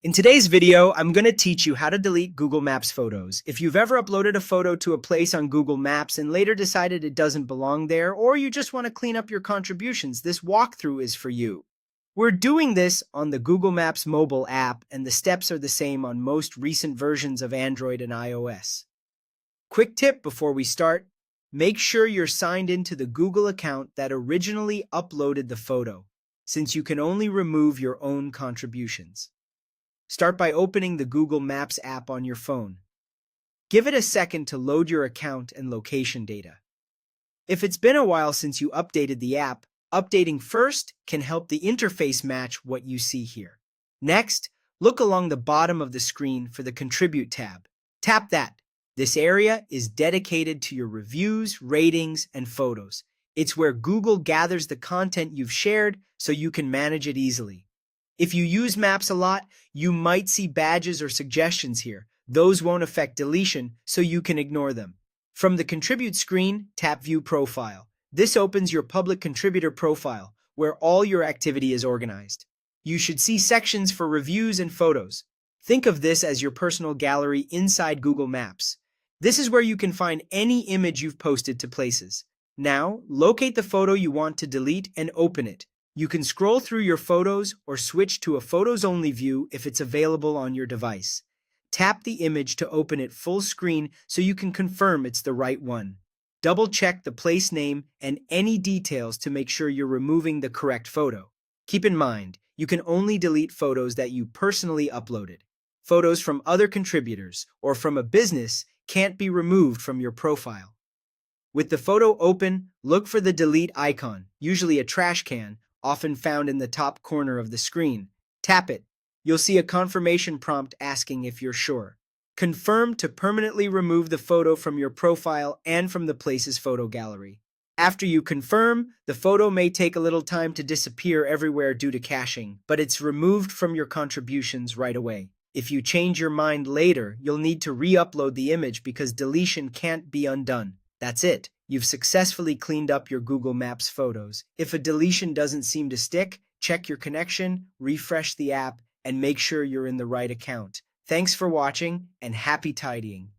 In today's video, I'm going to teach you how to delete Google Maps photos. If you've ever uploaded a photo to a place on Google Maps and later decided it doesn't belong there, or you just want to clean up your contributions, this walkthrough is for you. We're doing this on the Google Maps mobile app, and the steps are the same on most recent versions of Android and iOS. Quick tip before we start, make sure you're signed into the Google account that originally uploaded the photo, since you can only remove your own contributions. Start by opening the Google Maps app on your phone. Give it a second to load your account and location data. If it's been a while since you updated the app, updating first can help the interface match what you see here. Next, look along the bottom of the screen for the Contribute tab. Tap that. This area is dedicated to your reviews, ratings, and photos. It's where Google gathers the content you've shared so you can manage it easily. If you use Maps a lot, you might see badges or suggestions here. Those won't affect deletion, so you can ignore them. From the Contribute screen, tap View Profile. This opens your public contributor profile, where all your activity is organized. You should see sections for reviews and photos. Think of this as your personal gallery inside Google Maps. This is where you can find any image you've posted to places. Now, locate the photo you want to delete and open it. You can scroll through your photos or switch to a photos-only view if it's available on your device. Tap the image to open it full screen so you can confirm it's the right one. Double-check the place name and any details to make sure you're removing the correct photo. Keep in mind, you can only delete photos that you personally uploaded. Photos from other contributors or from a business can't be removed from your profile. With the photo open, look for the delete icon, usually a trash can, often found in the top corner of the screen. Tap it. You'll see a confirmation prompt asking if you're sure. Confirm to permanently remove the photo from your profile and from the place's photo gallery. After you confirm, the photo may take a little time to disappear everywhere due to caching, but it's removed from your contributions right away. If you change your mind later, you'll need to re-upload the image because deletion can't be undone. That's it. You've successfully cleaned up your Google Maps photos. If a deletion doesn't seem to stick, check your connection, refresh the app, and make sure you're in the right account. Thanks for watching, and happy tidying.